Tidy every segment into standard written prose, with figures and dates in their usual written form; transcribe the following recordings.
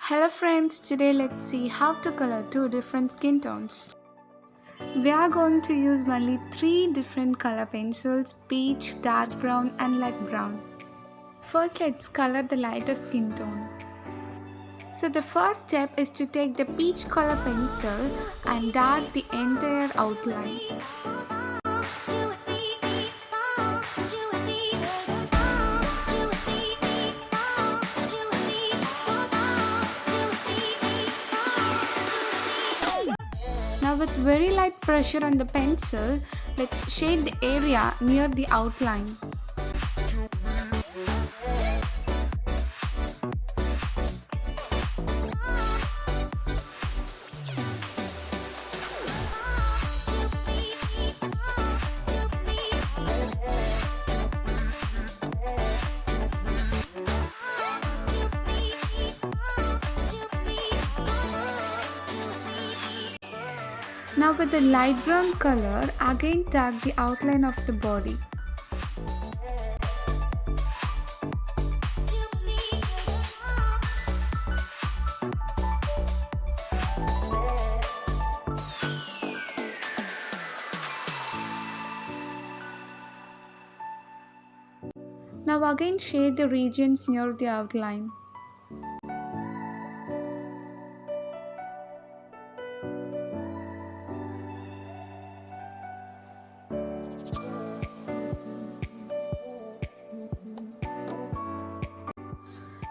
Hello friends, today let's see how to color two different skin tones. We are going to use only three different color pencils: peach, dark brown and light brown. First let's color the lighter skin tone. So the first step is to take the peach color pencil and dart the entire outline. Now with very light pressure on the pencil, let's shade the area near the outline. Now with the light brown color, again dark the outline of the body. Now again shade the regions near the outline.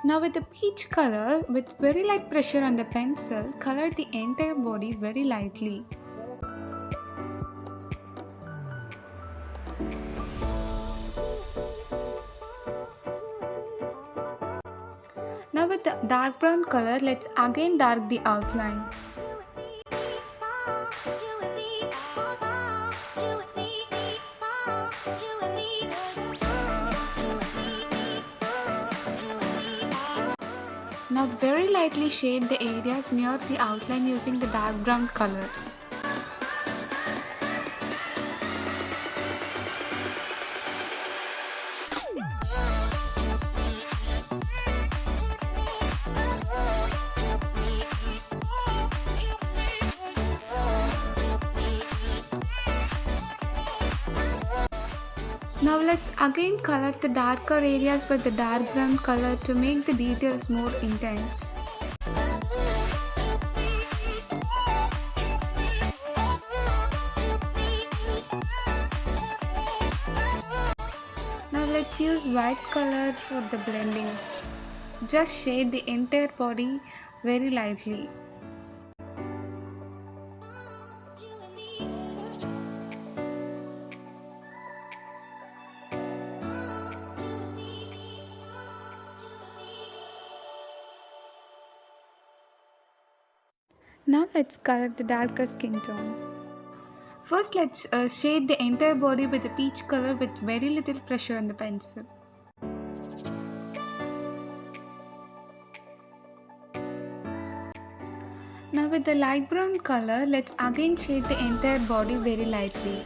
Now with the peach color, with very light pressure on the pencil, color the entire body very lightly. Now with the dark brown color, let's again dark the outline. Now very lightly shade the areas near the outline using the dark brown color. Now let's again color the darker areas with the dark brown color to make the details more intense. Now let's use white color for the blending. Just shade the entire body very lightly. Now let's color the darker skin tone. First let's shade the entire body with a peach color with very little pressure on the pencil. Now with the light brown color, let's again shade the entire body very lightly.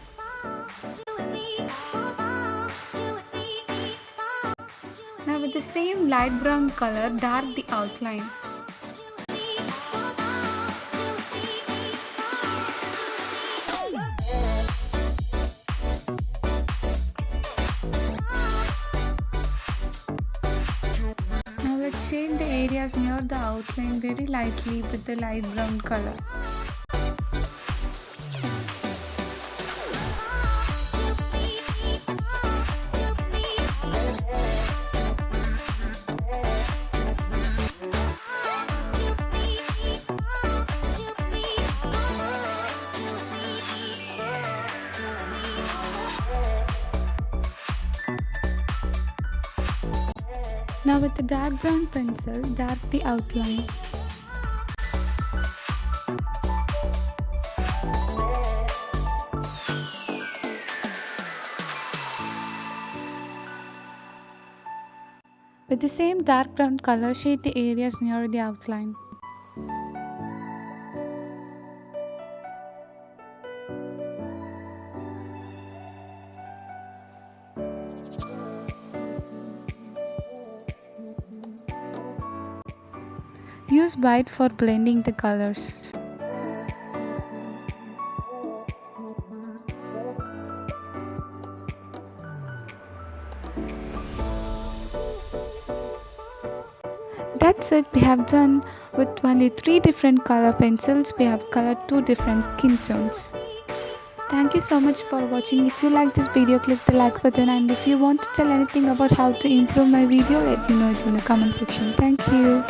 Now with the same light brown color, dark the outline. Now let's shade the areas near the outline very lightly with the light brown color. Now with the dark brown pencil, dark the outline. With the same dark brown color, shade the areas near the outline. Use white for blending the colors. That's it, we have done with only 3 different color pencils. We have colored 2 different skin tones. Thank you so much for watching. If you like this video, click the like button, and if you want to tell anything about how to improve my video, let me know it in the comment section. Thank you.